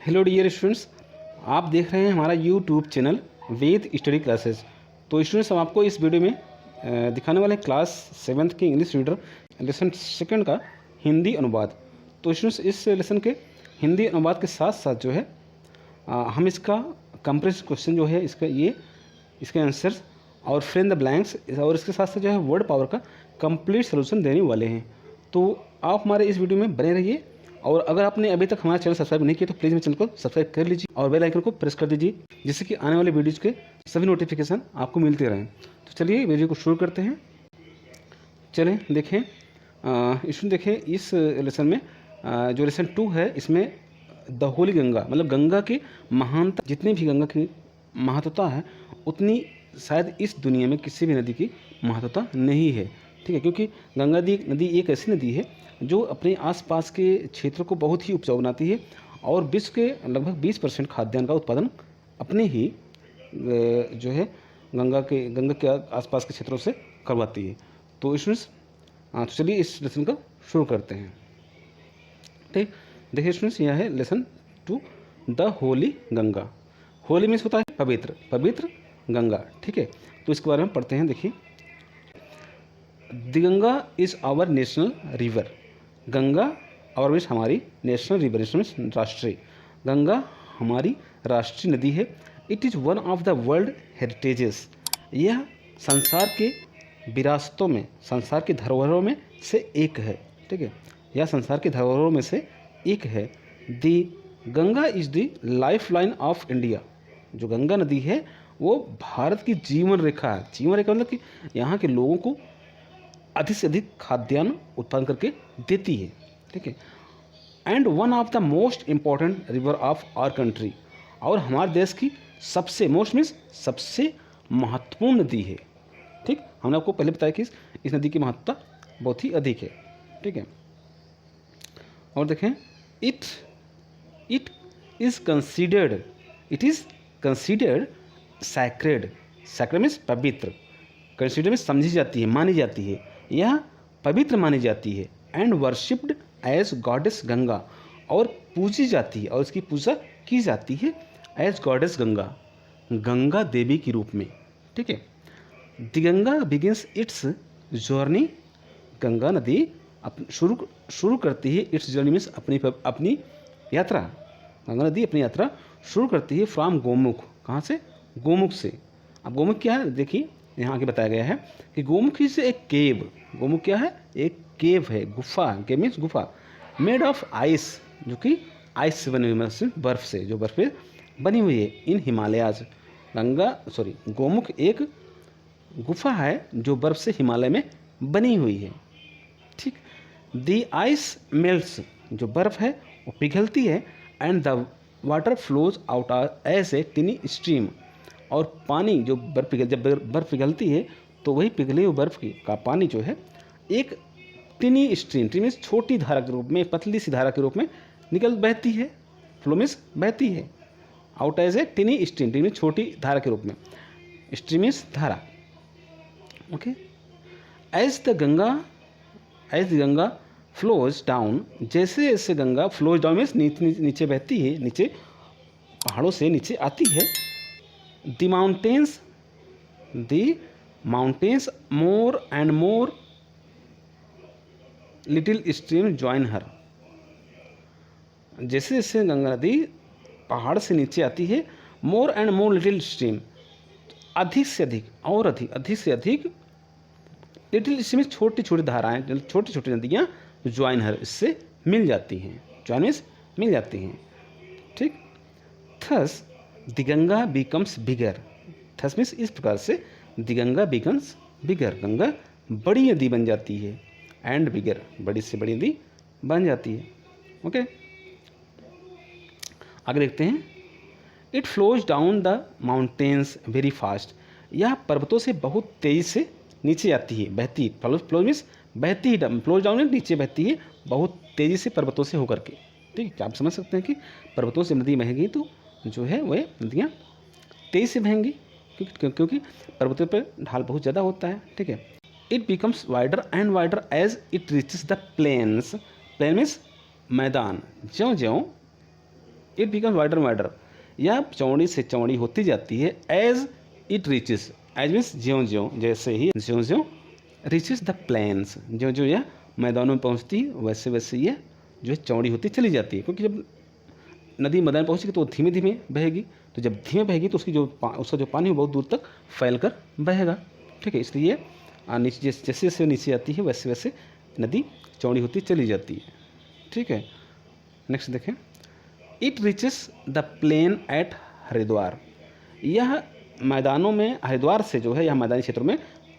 Hello dear students, आप देख रहे हैं हमारा यूट्यूब चैनल वेद स्टडी क्लासेस। तो स्टूडेंट्स, हम आपको इस वीडियो में दिखाने वाले हैं क्लास 7th के इंग्लिश रीडर लेसन 2 का हिंदी अनुवाद। तो स्टूडेंट्स, इस लेसन के हिंदी अनुवाद के साथ साथ जो है हम इसका कंप्रेस क्वेश्चन जो है इसके आंसर्स और फिल इन द ब्लैंक्स और इसके साथ साथ जो है वर्ड पावर का कंप्लीट सोल्यूशन देने वाले हैं। तो आप हमारे इस वीडियो में बने रहिए, और अगर आपने अभी तक हमारा चैनल सब्सक्राइब नहीं किया तो प्लीज़ मेरे चैनल को सब्सक्राइब कर लीजिए और बेल आइकन को प्रेस कर दीजिए, जिससे कि आने वाले वीडियोज़ के सभी नोटिफिकेशन आपको मिलते रहें। तो चलिए वीडियो को शुरू करते हैं। चलें देखें इसमें देखें इस लेसन में जो लेसन 2 है, इसमें द होली गंगा मतलब गंगा की महानता, जितनी भी गंगा की महत्वता है उतनी शायद इस दुनिया में किसी भी नदी की महत्वता नहीं है। ठीक है, क्योंकि गंगा नदी एक ऐसी नदी है जो अपने आसपास के क्षेत्र को बहुत ही उपजाऊ बनाती है और विश्व के लगभग 20% खाद्यान्न का उत्पादन अपने ही जो है गंगा के आसपास के क्षेत्रों से करवाती है। तो स्टूडेंट्स, तो चलिए इस लेसन को शुरू करते हैं। ठीक, देखिए स्टूडेंट्स, यह है lesson 2 the Holi Ganga. Holi means होता है पवित्र गंगा। ठीक है, तो इसके बारे में पढ़ते हैं। देखिए, the Ganga is our national river. Ganga और मीन्स हमारी नेशनल रिवर, मीन्स राष्ट्रीय। गंगा हमारी राष्ट्रीय नदी है। It is one of the world heritages. यह संसार के विरासतों में, संसार की धरोहरों में से एक है। ठीक है, यह संसार की धरोहरों में से एक है। The Ganga is the lifeline of India. जो गंगा नदी है वो भारत की जीवन रेखा है। जीवन रेखा मतलब कि यहाँ के लोगों को अधिक से अधिक खाद्यान्न उत्पादन करके देती है। ठीक है, and one of the most important river of our country. और हमारे देश की सबसे मोस्ट मीन्स सबसे महत्वपूर्ण नदी है। ठीक, हमने आपको पहले बताया कि इस नदी की महत्ता बहुत ही अधिक है। ठीक है, और देखें, it is considered sacred. Sacred means पवित्र, कंसीडर में समझी जाती है, मानी जाती है, यह पवित्र मानी जाती है। And worshipped as goddess Ganga, और पूजी जाती है और इसकी पूजा की जाती है एज गॉडेस गंगा, गंगा देवी के रूप में। ठीक है, the Ganga begins its journey. Ganga नदी शुरू करती है इट्स जर्नी मीन्स अपनी यात्रा। गंगा नदी अपनी यात्रा शुरू करती है फ्रॉम गोमुख। कहाँ से? गोमुख से। अब गोमुख क्या है? देखिए यहाँ आगे बताया गया है कि गोमुख से एक केव। गोमुख क्या है? एक केव है, गुफा। केव मीन्स गुफा, मेड ऑफ आइस, जो कि आइस से बनी हुई, बर्फ से, जो बर्फ पे बनी हुई है। इन हिमालयाज गोमुख एक गुफा है जो बर्फ से हिमालय में बनी हुई है। ठीक, द आइस मेल्ट्स, जो बर्फ है वो पिघलती है। And the water flows out as a tiny stream, और पानी जो जब बर्फ़ पिघलती है तो वही पिघले हुए बर्फ़ का पानी जो है एक टिनी स्ट्रीम, टिनी मीन्स छोटी धारा के रूप में, पतली सी धारा के रूप में बहती है। फ्लो मीन्स बहती है। Out as a tiny stream, tiny means छोटी धारा के रूप में, स्ट्रीम मीन्स धारा। Okay, as the Ganga flows down, जैसे जैसे गंगा फ्लोज डाउन मीन्स नीचे बहती है, नीचे पहाड़ों से नीचे आती है। The mountains more and more little stream join her। जैसे जैसे गंगा नदी पहाड़ से नीचे आती है, more and more little stream, अधिक से अधिक लिटिल स्ट्रीम छोटी छोटी धाराएं, छोटी छोटी नदियाँ ज्वाइन हर, इससे मिल जाती हैं। ज्वाइन मीन्स मिल जाती हैं। ठीक, thus the Ganga becomes bigger. Thus means इस प्रकार से, द गंगा बिकम्स बिगर, गंगा बड़ी नदी बन जाती है। एंड बिगर, बड़ी से बड़ी नदी बन जाती है। ओके, आगे देखते हैं। It flows down the mountains very fast. यह पर्वतों से बहुत तेज़ी से नीचे आती है, बहती। फ्लोज मीन्स बहती ही, फ्लोज डाउन नीचे बहती है बहुत तेज़ी से पर्वतों से होकर के। ठीक है, आप समझ सकते हैं कि पर्वतों से नदी बहेगी तो जो है वह नदियाँ तेज़ से बहेंगी, क्योंकि पर्वतों पर ढाल बहुत ज़्यादा होता है। ठीक है, it becomes wider and wider as it reaches the plains. Plain means मैदान। ज्यों ज्यों इट बिकम्स वाइडर वाइडर, यह चौड़ी से चौड़ी होती जाती है as it reaches, as means ज्यों ज्यों, जैसे ही ज्यों ज्यों रीचेस द प्लेन्स, जो जो यह मैदानों में पहुंचती वैसे वैसे यह जो है चौड़ी होती चली जाती है, क्योंकि जब नदी मैदान पहुंचेगी तो धीमे धीमे बहेगी, तो जब धीमे बहेगी तो उसका जो पानी है बहुत दूर तक फैल कर बहेगा। ठीक है, इसलिए नीचे जैसे जैसे नीचे आती है वैसे वैसे नदी चौड़ी होती चली जाती है। ठीक है, नेक्स्ट देखें, it reaches the plain at Haridwar, यह मैदानों में हरिद्वार से जो है यह मैदानी क्षेत्रों में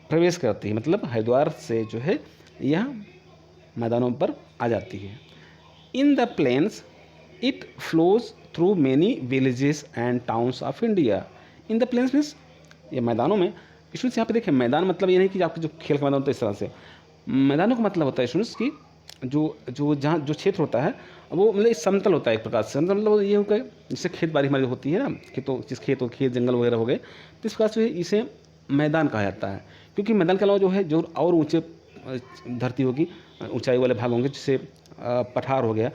प्रवेश करती है, मतलब हरिद्वार से जो है यह मैदानों पर आ जाती है। In the plains it flows through many villages and towns of India. In the plains means ये मैदानों में, स्टूडेंट्स यहाँ पे देखें मैदान मतलब ये नहीं कि आपके जो खेल का मैदान होता है इस तरह से, मैदानों का मतलब होता है स्टूडेंट्स की जो जहाँ जो क्षेत्र होता है वो मतलब समतल होता है एक प्रकार से, मतलब ये होगा जैसे खेत बाड़ी हमारी होती है ना, खेत जंगल वगैरह हो गए, तो इस प्रकार से इसे मैदान कहा जाता है। क्योंकि मैदान के अलावा जो है जो और ऊंचे धरती होगी, ऊंचाई वाले भाग होंगे, जैसे पठार हो गया,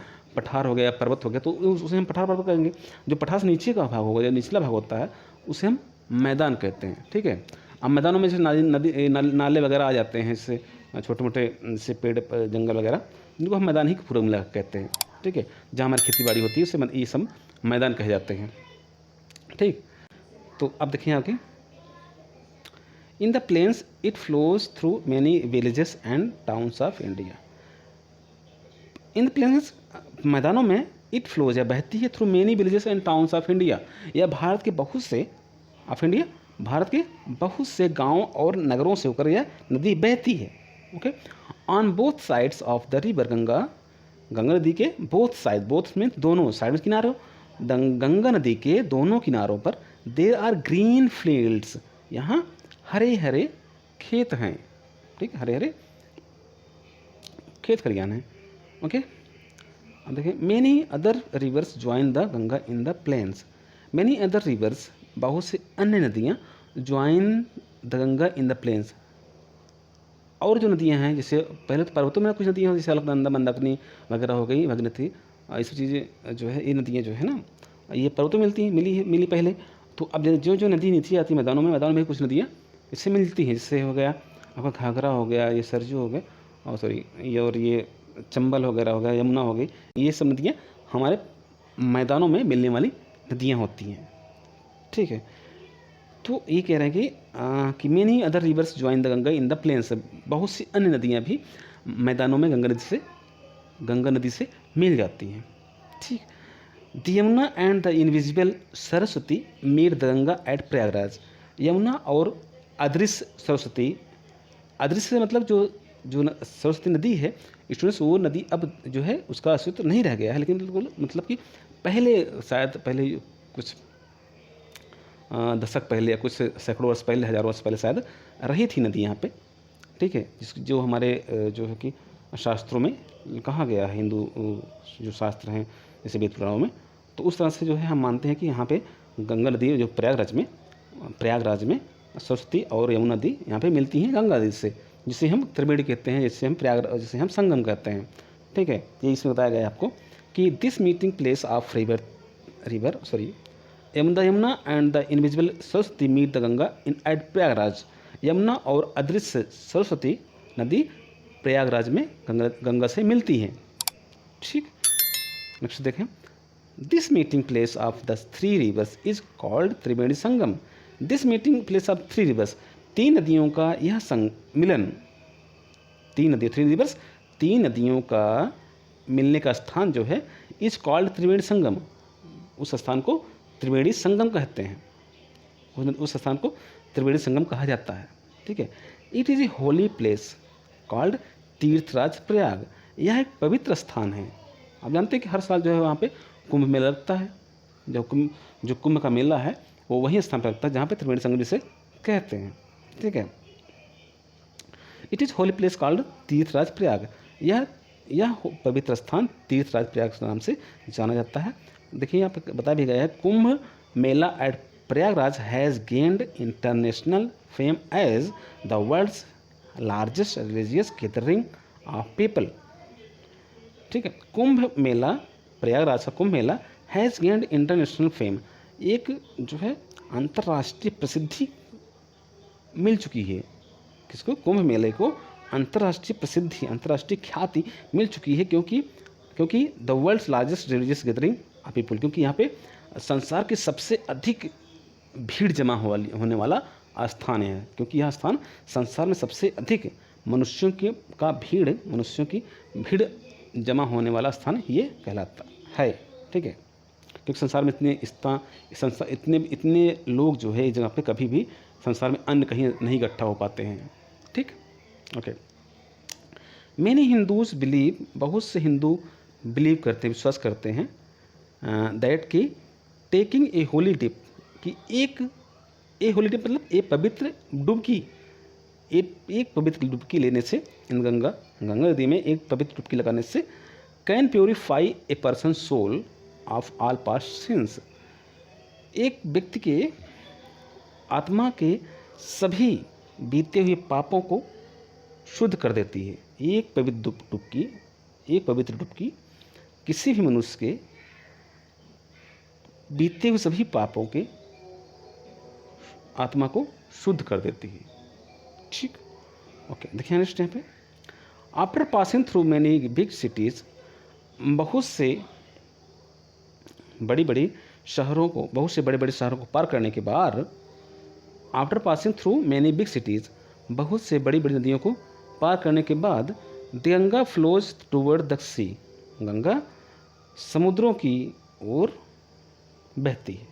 पर्वत हो गया, तो उसे हम पठार पर्वत कहेंगे। जो पठार से नीचे का भाग होगा, जो निचला भाग होता है उसे हम मैदान कहते हैं। ठीक है, अब मैदानों में जैसे नाले वगैरह आ जाते हैं, जैसे छोटे मोटे जैसे पेड़ जंगल वगैरह, जिनको हम मैदान ही पूरा मिला कहते हैं। ठीक है, जहाँ हमारी खेती बाड़ी होती है उसे ये सब मैदान कहे जाते हैं। ठीक, तो अब देखिए आगे, in the plains it flows through many villages and towns of India. In the plains मैदानों में इट फ्लोज है बहती है through many villages and towns of India, यह भारत के बहुत से गांव और नगरों से होकर यह नदी बहती है। Okay, on both sides of the river Ganga नदी के बोथ में दोनों साइड में किनारों, गंगा नदी के दोनों किनारों पर देयर आर ग्रीन फील्ड्स, यहाँ हरे हरे खेत हैं। ठीक, हरे हरे खेत खलियान हैं। ओके, अब देखिए, many other rivers join the Ganga in the plains. Many other rivers, बहुत से अन्य नदियाँ join the Ganga in the plains, और जो नदियाँ हैं, जैसे पहले तो पर्वतों में कुछ नदियाँ जैसे अलकनंदा, मंदाकिनी वगैरह हो गई, भगीरथी, ये सब चीज़ें जो है, ये नदियाँ जो है ना, ये पर्वतों में मिली पहले। तो अब जो नदी नीचे आती है मैदानों में भी कुछ नदियाँ इससे मिलती हैं, जैसे हो गया आपका घाघरा हो गया, ये सरजू हो गए, और सॉरी ये चंबल वगैरह हो गया, यमुना हो गई, ये सब नदियाँ हमारे मैदानों में मिलने वाली नदियाँ होती हैं। ठीक है, तो ये कह रहे हैं कि many other rivers join the Ganga in the plains, बहुत सी अन्य नदियाँ भी मैदानों में गंगा नदी से मिल जाती हैं। ठीक, the Yamuna and the invisible Saraswati meet the Ganga at Prayagraj. Yamuna और अदृश्य सरस्वती, अदृश्य मतलब जो सरस्वती नदी है स्टूडेंट्स, वो नदी अब जो है उसका अस्तित्व नहीं रह गया है, लेकिन बिल्कुल मतलब कि पहले कुछ दशक पहले या कुछ सैकड़ों वर्ष पहले, हज़ारों वर्ष पहले शायद रही थी नदी यहाँ पे। ठीक है, जो हमारे जो है कि शास्त्रों में कहा गया है, हिंदू जो शास्त्र हैं जैसे वेद पुराणों में, तो उस तरह से जो है हम मानते हैं कि यहाँ पे गंगा नदी जो प्रयागराज में सरस्वती और यमुना नदी यहाँ पे मिलती हैं गंगा नदी से, जिसे हम त्रिवेणी कहते हैं, जिसे हम संगम कहते हैं। ठीक है, ये इसमें बताया गया है आपको कि this meeting place of Yamuna and the invisible Saraswati meet the Ganga in at Prayagraj. Yamuna और अदृश्य सरस्वती नदी प्रयागराज में गंगा से मिलती हैं। ठीक, नेक्स्ट देखें, this meeting place of the three reverse is called Triveni Sangam. This meeting place of three reverse, तीन नदियों का यह मिलन, तीन नदियों का मिलने का स्थान जो है इज कॉल्ड त्रिवेणी संगम, उस स्थान को त्रिवेणी संगम कहते हैं, उस स्थान को त्रिवेणी संगम कहा जाता है। ठीक है, it is a holy place called Tirthraj Prayag, यह एक पवित्र स्थान है। आप जानते हैं कि हर साल जो है वहाँ पे कुंभ मेला लगता है, जो कुंभ का मेला है वो वही स्थान पर लगता है जहाँ पे त्रिवेणी संगम जिसे कहते हैं। ठीक है, it is holy place called Tirthraj Prayag, यह पवित्र स्थान तीर्थराज प्रयाग के नाम से जाना जाता है। देखिए यहाँ पर बता भी गया है, Kumbh Mela at Prayagraj has gained international fame as the world's largest religious gathering of people. ठीक है, कुंभ मेला, प्रयागराज का Kumbh Mela has gained international fame, एक जो है अंतर्राष्ट्रीय प्रसिद्धि मिल चुकी है। किसको? कुंभ मेले को अंतर्राष्ट्रीय प्रसिद्धि, अंतर्राष्ट्रीय ख्याति मिल चुकी है, क्योंकि the world's largest religious gathering of people, क्योंकि यहाँ पे संसार की सबसे अधिक भीड़ जमा होने वाला स्थान है, क्योंकि यह स्थान संसार में सबसे अधिक मनुष्यों की भीड़ जमा होने वाला स्थान ये कहलाता है। ठीक है, क्योंकि संसार में इतने लोग जो है इस जगह पे कभी भी संसार में अन्य कहीं नहीं इकट्ठा हो पाते हैं। ठीक, ओके। मैनी हिंदूज बिलीव, बहुत से हिंदू बिलीव करते हैं, विश्वास करते हैं, दैट कि टेकिंग ए होली डिप, कि ए होली डिप मतलब एक पवित्र डुबकी, एक पवित्र डुबकी लेने से इन गंगा नदी में एक पवित्र डुबकी लगाने से can purify a person soul of all past sins, एक व्यक्ति के आत्मा के सभी बीते हुए पापों को शुद्ध कर देती है। एक पवित्र डुबकी किसी भी मनुष्य के बीते हुए सभी पापों के आत्मा को शुद्ध कर देती है। ठीक, ओके। देखिए नेक्स्ट यहाँ पे, after passing through many big cities, बहुत से बड़े शहरों को पार करने के बाद, after passing through many big cities, बहुत से बड़ी नदियों को पार करने के बाद, the Ganga flows toward the sea, Ganga समुद्रों की ओर बहती है।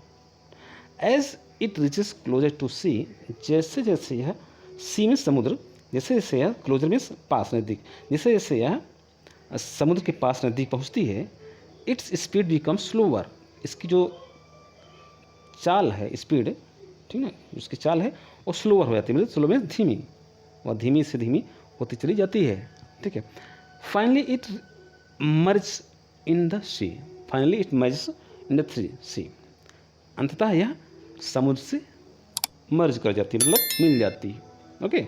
As it reaches closer to sea, जैसे जैसे यह सी में समुद्र, जैसे जैसे यह क्लोजर में पास नज़दीक, जैसे जैसे यह समुद्र के पास नज़दीक पहुँचती है, इट्स स्पीड बिकम स्लोअर, इसकी जो चाल है, स्पीड, ठीक है, उसकी चाल है वो स्लोअर हो जाती है, मतलब स्लो में धीमी, और धीमी से धीमी होती चली जाती है। ठीक है, finally it merge in the sea, finally it merge in the sea, अंततः यह समुद्र से मर्ज कर जाती है, मतलब मिल जाती है। Okay,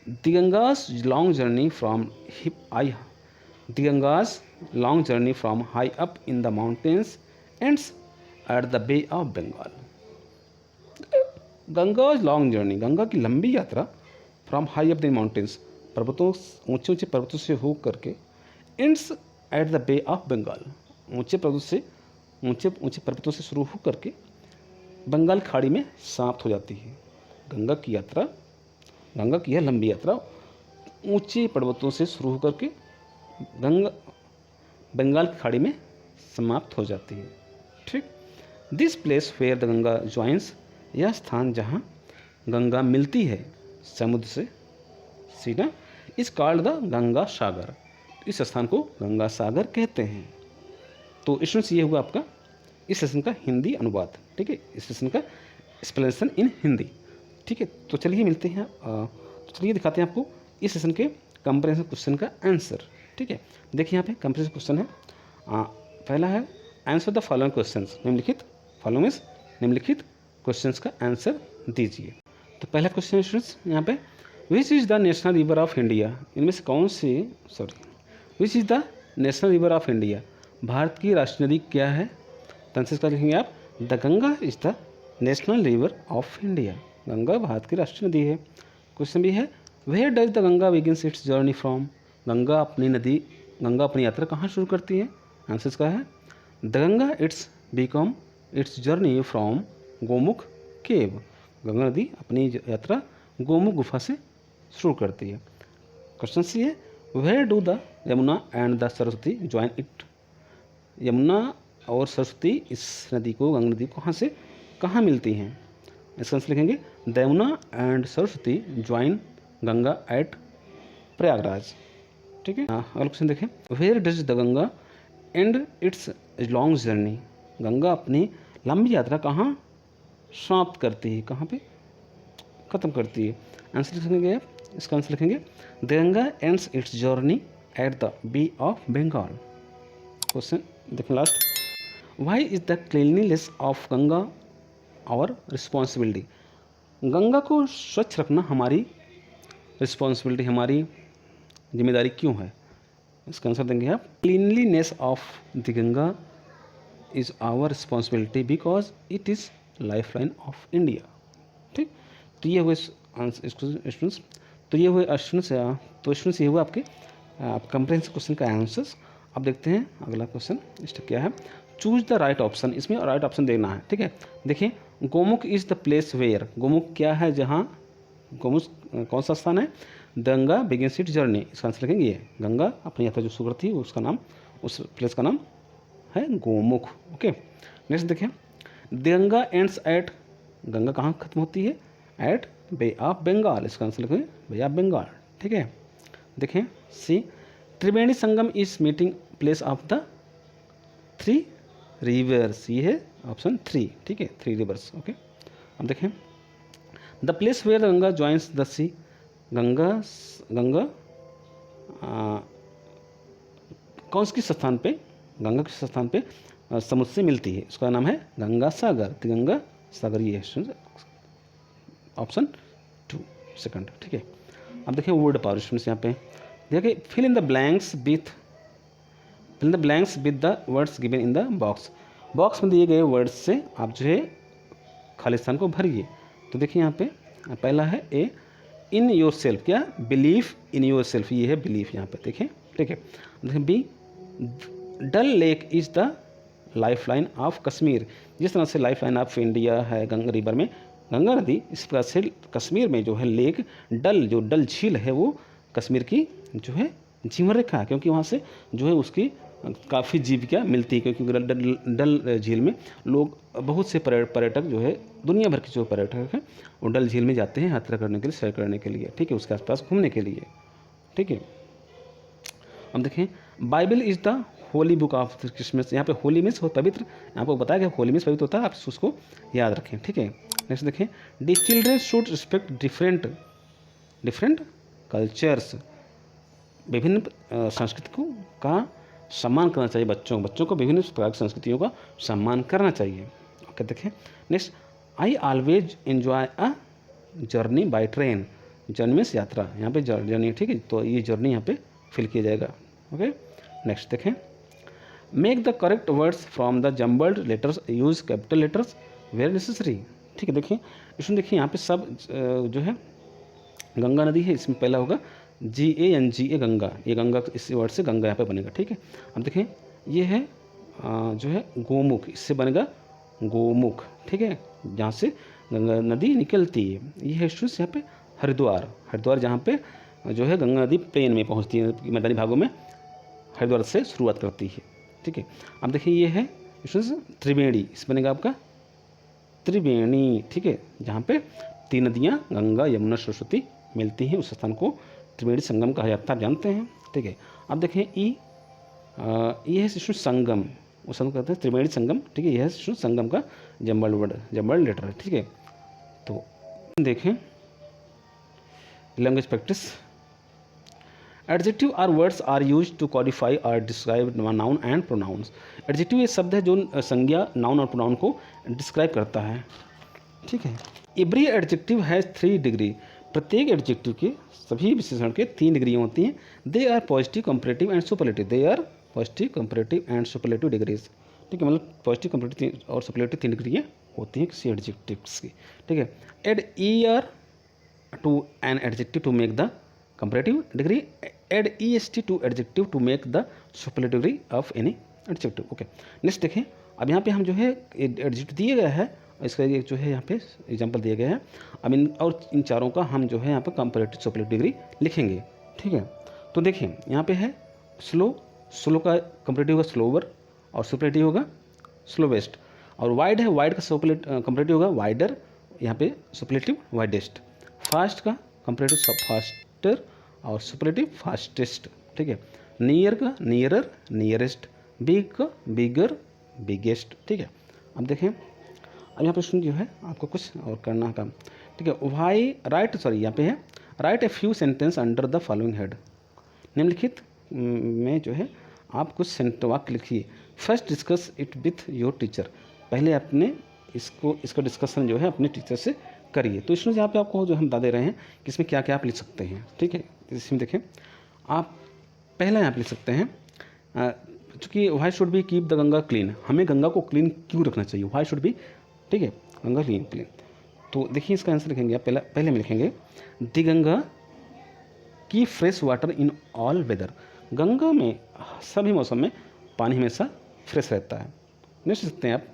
the Ganga's long journey from high up in the mountains ends at the Bay of Bengal. Ganga's long journey, Ganga की लंबी यात्रा, from high up the mountains, पर्वतों, ऊंचे ऊंचे पर्वतों से हो करके, ends at the Bay of Bengal, ऊंचे पर्वतों से शुरू हो करके बंगाल खाड़ी में समाप्त हो जाती है। गंगा की यह लंबी यात्रा ऊंचे पर्वतों से शुरू होकर के बंगाल की खाड़ी में समाप्त हो जाती है। ठीक, this place where the Ganga joins, यह स्थान जहाँ गंगा मिलती है समुद्र से सीधा, इस कॉल्ड द गंगा सागर, इस स्थान को गंगा सागर कहते हैं। तो स्टूडेंट्स ये हुआ आपका इस सेशन का हिंदी अनुवाद। ठीक है, इस सेशन का एक्सप्लेनेशन इन हिंदी। ठीक है, तो चलिए मिलते हैं, तो चलिए दिखाते हैं आपको इस सेशन के कंप्रेहेंसिव क्वेश्चन का आंसर। ठीक है, देखिए यहाँ पे कंप्रेहेंसिव क्वेश्चन है, पहला है आंसर द फॉलोइंग क्वेश्चंस, निम्नलिखित क्वेश्चंस का आंसर दीजिए। तो पहला क्वेश्चन है स्टूडेंट्स यहाँ पे, which is the national river of India, इनमें से कौन सी, which is the national river of India, भारत की राष्ट्रीय नदी क्या है? तो आंसर क्या लिखेंगे आप, the Ganga is the national river of India, Ganga भारत की राष्ट्रीय नदी है। क्वेश्चन भी है, where does the Ganga begins its journey from, Ganga अपनी यात्रा कहाँ शुरू करती है? आंसर क्या है, the Ganga its journey from Gomukh cave, Ganga नदी अपनी यात्रा गोमुख गुफा से शुरू करती है। क्वेश्चन सी है, where do the Yamuna and the Saraswati join it, Yamuna और सरस्वती इस नदी को, गंगा नदी को कहाँ मिलती हैं? इसका आंसर लिखेंगे, the Yamuna and Saraswati join Ganga at Prayagraj. ठीक है, अगला क्वेश्चन देखें, where does the Ganga and its long journey, Ganga अपनी लंबी यात्रा कहाँ समाप्त करती है, कहाँ पे ख़त्म करती है? आंसर लिखेंगे आप, इसका आंसर लिखेंगे, the Ganga ends its journey at the Bay of Bengal. Question देखें last, why is the cleanliness of Ganga our responsibility, Ganga को स्वच्छ रखना हमारी रिस्पॉन्सिबिलिटी, हमारी जिम्मेदारी क्यों है? इसका आंसर देंगे आप, cleanliness of the Ganga is our responsibility because it is lifeline of India. ठीक, तो ये हुए स्टूडेंट्स, तो ये हुए स्टूडेंट्स ये हुए आपके कंप्रेहेंसिव क्वेश्चन का आंसर्स। अब देखते हैं अगला क्वेश्चन इसका क्या है। चूज द राइट ऑप्शन, इसमें राइट ऑप्शन देना है। ठीक है, देखिए Gomukh is the place where, Gomukh क्या है जहाँ, गोमुख कौन सा स्थान है, गंगा बिगिंस इट्स जर्नी, इसका आंसर लिखेंगे ये, गंगा अपनी यात्रा जो शुरू थी उसका नाम, उस प्लेस का नाम है गोमुख। ओके, नेक्स्ट देखें, गंगा एंड्स एट, गंगा कहाँ खत्म होती है, एट बे ऑफ बंगाल, इसका आंसर लिखेंगे बे ऑफ बंगाल। ठीक है, देखें C, Triveni Sangam is meeting place of the three rivers, ये है ऑप्शन 3। ठीक है, 3 रिवर्स। ओके, अब देखें the place where Ganga joins the sea, Ganga कौन किस स्थान पे, गंगा किस स्थान पे समुद्र से मिलती है, उसका नाम है गंगा सागर, तो गंगा सागर ये है ऑप्शन 2 सेकंड। ठीक है, अब देखिए वर्ड पावर स्टूडेंट्स यहाँ पे देखिए, fill in the blanks with the words given in the box, box में दिए गए वर्ड्स से आप जो है खाली स्थान को भरिए। तो देखिए यहाँ पे पहला है ए, इन योर सेल्फ, क्या, बिलीफ इन योर सेल्फ, ये है बिलीफ यहाँ पे देखें। ठीक है, देखिए B, Dal lake is the lifeline of Kashmir, जिस तरह से लाइफ लाइन ऑफ इंडिया है गंगा रिवर में गंगा नदी, इस प्रकार से कश्मीर में जो है लेक, डल जो डल झील है वो कश्मीर की जो है जीवन रेखा है, क्योंकि वहाँ से जो है उसकी काफ़ी जीविका मिलती है, क्योंकि डल झील में लोग बहुत से पर्यटक जो है दुनिया भर के जो पर्यटक हैं वो डल झील में जाते हैं यात्रा करने के लिए, सैर करने के लिए। ठीक है, उसके आसपास घूमने के लिए। ठीक है, अब देखें Bible is the Holi book of Christmas, यहाँ पे होली मीन्स हो पवित्र, यहाँ पर बताया गया होली मीन्स पवित्र होता है, आप उसको याद रखें। ठीक है, नेक्स्ट देखें, the children should respect different cultures, विभिन्न संस्कृतियों का सम्मान करना चाहिए, बच्चों को विभिन्न प्रकार की संस्कृतियों का सम्मान करना चाहिए। ओके, देखें next, I always enjoy a journey by train, journey means यात्रा, यहाँ पे जर्नी। ठीक है, तो ये जर्नी यहाँ पे फिल किया जाएगा। ओके, नेक्स्ट देखें, make the correct words from the jumbled letters, use capital letters where necessary. ठीक है, देखिए इसमें देखिए यहाँ पे सब जो है गंगा नदी है, इसमें पहला होगा GANGA गंगा, ये गंगा इस वर्ड से गंगा यहाँ पे बनेगा। ठीक है, अब देखें ये है जो है गोमुख, इससे बनेगा गोमुख। ठीक है, जहाँ से गंगा नदी निकलती है, ये है स्टूडेंट्स यहाँ पे हरिद्वार जहाँ पे जो है गंगा नदी प्लेन में पहुँचती है, मैदानी भागों में हरिद्वार से शुरुआत करती है। ठीक है, अब देखिए ये है स्टूडेंट्स त्रिवेणी, इस बनेगा आपका त्रिवेणी। ठीक है, जहाँ पे 3 नदियाँ गंगा यमुना सरस्वती मिलती हैं, उस स्थान को त्रिवेणी संगम कहा जाता है, आप जानते हैं। ठीक है, अब देखें ये है शिशु संगम, उस संगम कहते हैं त्रिवेणी संगम। ठीक है, यह है शिशु संगम का जम्बल्ड लेटर है। ठीक है, तो देखें language practice, adjective are words are use to qualify और describe noun and pronouns, adjective ये शब्द है जो संज्ञा नाउन और प्रोनाउन को डिस्क्राइब करता है। ठीक है, एवरी एडजेक्टिव हैज़ 3 डिग्री, प्रत्येक एडजेक्टिव के सभी विशेषण के 3 डिग्रियाँ होती हैं। They are positive, comparative and superlative, they are positive, comparative and superlative degrees. ठीक है, मतलब पॉजिटिव, कंपैरेटिव और सुपरलेटिव 3 डिग्रियाँ होती हैं किसी एडजेक्टिव्स की। ठीक है, add ER to an adjective to make the comparative degree, add EST to adjective to make the superlative degree of any adjective. Okay, next देखें, अब यहाँ पे हम जो है एडजेक्टिव दिए गया है, इसका एक जो है यहाँ पे एग्जांपल दिया गया है। अब इन चारों का हम जो है यहाँ पे कंपैरेटिव सुपरलेटिव डिग्री लिखेंगे। ठीक है, तो देखिए यहाँ पे है स्लो का कंपैरेटिव होगा स्लोवर और सुपरलेटिव होगा स्लोवेस्ट, और वाइड है, वाइड का कंपैरेटिव होगा वाइडर, यहाँ पे सुपरलेटिव वाइडेस्ट। फास्ट का कंपैरेटिव फास्टर और सुपरलेटिव फास्टेस्ट। ठीक है, नियर का नियरर नियरेस्ट, बिग का बिगर बिगेस्ट। ठीक है, अब देखें अब यहाँ पे सुन जो है आपको कुछ और करना है काम। ठीक है, यहाँ पे है right a few sentence under the following head, निम्नलिखित में जो है आप कुछ वाक्य लिखिए। First discuss it with your teacher, पहले अपने इसका डिस्कशन जो है अपने टीचर से करिए। तो इसमें यहाँ पे आपको जो हम बता दे रहे हैं कि इसमें क्या क्या आप लिख सकते हैं। ठीक है, इसमें देखें आप पहला यहाँ पे लिख सकते हैं चूँकि why should be keep the Ganga clean, हमें गंगा को क्लीन क्यों रखना चाहिए, वाई शुड बी, ठीक है, गंगा क्लीन क्लीन। तो देखिए इसका आंसर लिखेंगे आप, पहले हम लिखेंगे दी गंगा की fresh water in all weather, Ganga में सभी मौसम में पानी हमेशा फ्रेश रहता है। नेक्स्ट लिख सकते हैं आप,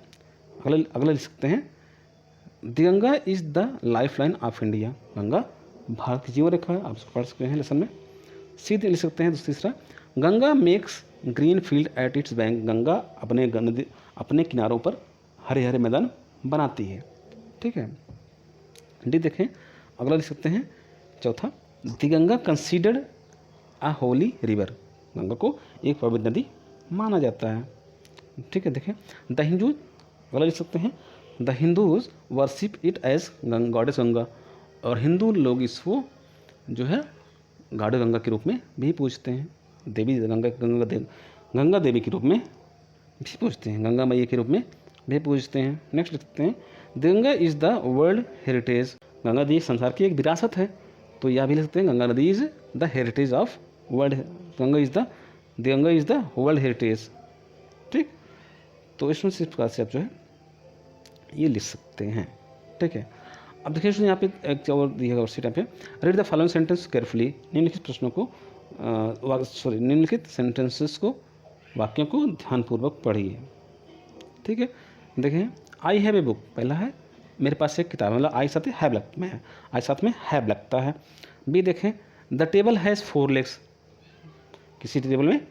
अगला लिख सकते हैं the Ganga is the lifeline of India, Ganga भारत की जीवन रेखा है, आप इसको पढ़ सकते हैं लेसन में। सीधे लिख सकते हैं तीसरा, Ganga makes green field at its bank, Ganga अपने किनारों पर हरे हरे मैदान बनाती है, ठीक है। डी देखें, अगला लिख सकते हैं चौथा, the Ganga considered a holy river, Ganga को एक पवित्र नदी माना जाता है, ठीक है। देखें द हिंदू, अगला लिख सकते हैं the Hindus worship it as goddess Ganga, और हिंदू लोग इसको जो है गॉड गंगा के रूप में भी पूजते हैं, देवी गंगा देवी के रूप में भी पूजते हैं, गंगा मैया के रूप में भी पूजते हैं। नेक्स्ट लिखते हैं Ganga is the world heritage, Ganga नदी संसार की एक विरासत है, तो यह भी लिख सकते हैं गंगा नदी is the heritage of world, Ganga is the world heritage, ठीक। तो इसमें सिर्फ प्रकार से आप जो है ये लिख सकते हैं, ठीक है। अब देखिए यहाँ पे एक और दिया गया वर्कशीट पे, read the following sentence carefully, निम्नलिखित प्रश्नों को निम्नलिखित सेंटेंसेस को, वाक्यों को ध्यानपूर्वक पढ़िए, ठीक है। देखें आई हैव ए बुक, पहला है मेरे पास एक किताब है, मतलब आई साथ में हैव लगता है, आई साथ में हैव लगता है। बी देखें द टेबल हैज़ 4 लेग्स, किसी टेबल में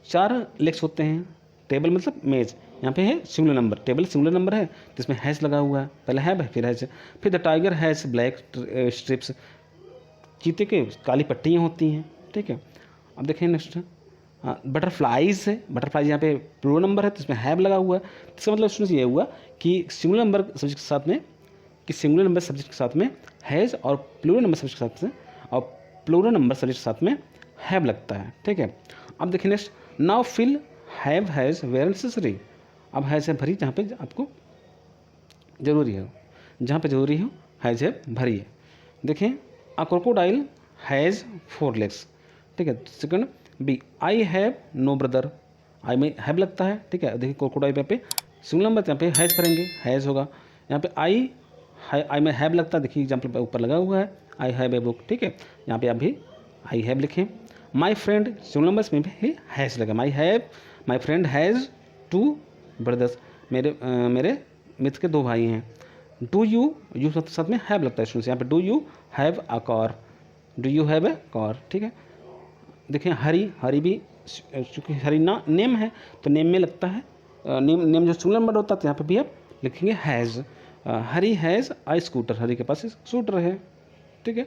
4 लेग्स होते हैं, टेबल मतलब मेज, यहाँ पे है singular number, table singular number है जिसमें हैज़ लगा हुआ है, पहले हैव है फिर हैज़। फिर the tiger has black strips, चीते के काली पट्टियाँ होती हैं, ठीक है। अब देखें नेक्स्ट बटरफ्लाइज है, बटरफ्लाइज यहाँ पे प्लूरल नंबर है तो इसमें हैव लगा हुआ है, इसका मतलब इसमें ये हुआ कि सिंगुलर नंबर सब्जेक्ट के साथ में, कि सिंगुलर नंबर सब्जेक्ट के साथ में हैज़ और प्लूरल नंबर सब्जेक्ट के साथ में, और प्लूरल नंबर सब्जेक्ट के साथ में हैव लगता है, ठीक है। अब देखिए next, now fill have has where necessary, अब हैज़ है भरी जहाँ पे आपको ज़रूरी है, जहाँ पे ज़रूरी हो हैज़ है भरी है। देखें अ क्रोकोडाइल हैज़ 4 लेग्स, ठीक है। Second B I have no brother, I में हैव लगता है, ठीक है। देखिए क्रोकोडाइल पे सिंगुलर नंबर यहाँ पे हैज़ करेंगे, हैज़ होगा, यहाँ पे आई में हैव लगता है, देखिए एग्जाम्पल ऊपर लगा हुआ है आई हैव ए बुक, ठीक है। यहाँ पे आप भी आई हैव लिखें। माई फ्रेंड सिंगुलर नंबर्स में भी हैज़ लगा, माई फ्रेंड हैज़ 2 ब्रदर्स, मेरे मित्र के 2 भाई हैं। डू यू साथ में हैव लगता है स्टूडेंट्स, यहाँ पे do you have a car, do you have a car, ठीक है। देखिए हरी भी, चूँकि हरी ना नेम है तो नेम में लगता है, नेम जो सिंगुलर नंबर होता है तो यहाँ पे भी आप लिखेंगे has. Hari has I scooter, Hari के पास स्कूटर है, ठीक है।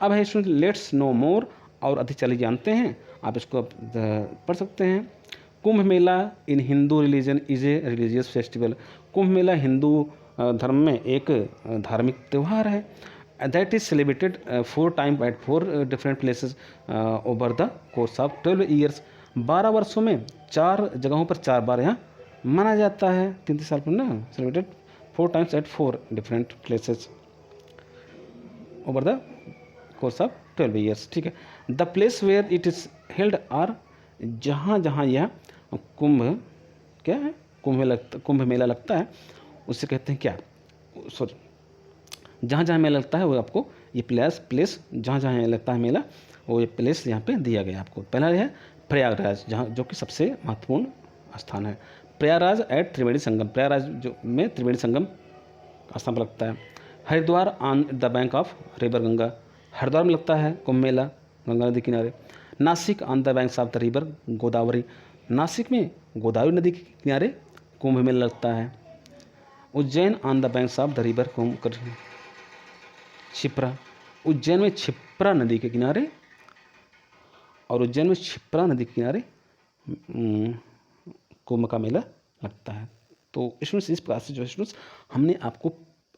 अब है स्टूडेंट लेट्स नो मोर, और अधिक चलिए जानते हैं, आप इसको पढ़ सकते हैं। Kumbh Mela in Hindu religion is a religious festival, Kumbh Mela Hindu धर्म में एक धार्मिक त्यौहार है। That is celebrated 4 time at 4 different places over the course of 12 years, 12 वर्षों में 4 जगहों पर 4 बार यहाँ माना जाता है, 3 साल पर ना, celebrated 4 times at 4 different places over the course of 12 years, ठीक है। The place where it is held are, जहाँ जहाँ यह कुंभ क्या है, कुंभ मेला लगता है उससे कहते हैं क्या, सॉरी, जहाँ जहाँ मेला लगता है वो आपको ये प्लेस जहाँ जहाँ लगता है मेला वो ये प्लेस यहाँ पे दिया गया आपको। पहला है प्रयागराज, जहाँ जो कि सबसे महत्वपूर्ण स्थान है, प्रयागराज एट त्रिवेणी संगम, प्रयागराज जो में त्रिवेणी संगम स्थान पर लगता है। Haridwar on the bank of river Ganga, Haridwar में लगता है कुंभ मेला गंगा नदी किनारे। Nashik on the banks of the river Godavari, Nashik में गोदावरी नदी के किनारे कुंभ मेला लगता है। Ujjain on the banks of the river Kshipra, Ujjain में क्षिप्रा नदी के किनारे, और उज्जैन में क्षिप्रा नदी के किनारे कुंभ का मेला लगता है। तो स्टूडेंट्स इस प्रकार से जो स्टूडेंट्स हमने आपको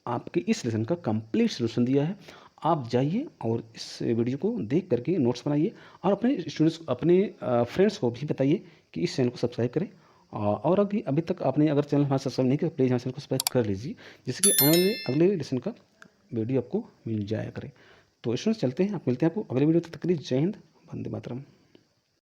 आपके इस लेसन का कंप्लीट सोल्यूशन दिया है। आप जाइए और इस वीडियो को देख करके नोट्स बनाइए और अपने स्टूडेंट्स अपने फ्रेंड्स को भी बताइए कि इस चैनल को सब्सक्राइब करें। और अभी तक आपने अगर चैनल हमारा सब्सक्राइब नहीं किया प्लीज़ हमारे चैनल को सब्सक्राइब कर लीजिए, जिससे कि आने वाले अगले लेसन का वीडियो आपको मिल जाया करे। तो स्टूडेंट्स चलते हैं, आप मिलते हैं आपको अगले वीडियो तक के लिए। जय हिंद, वंदे मातरम।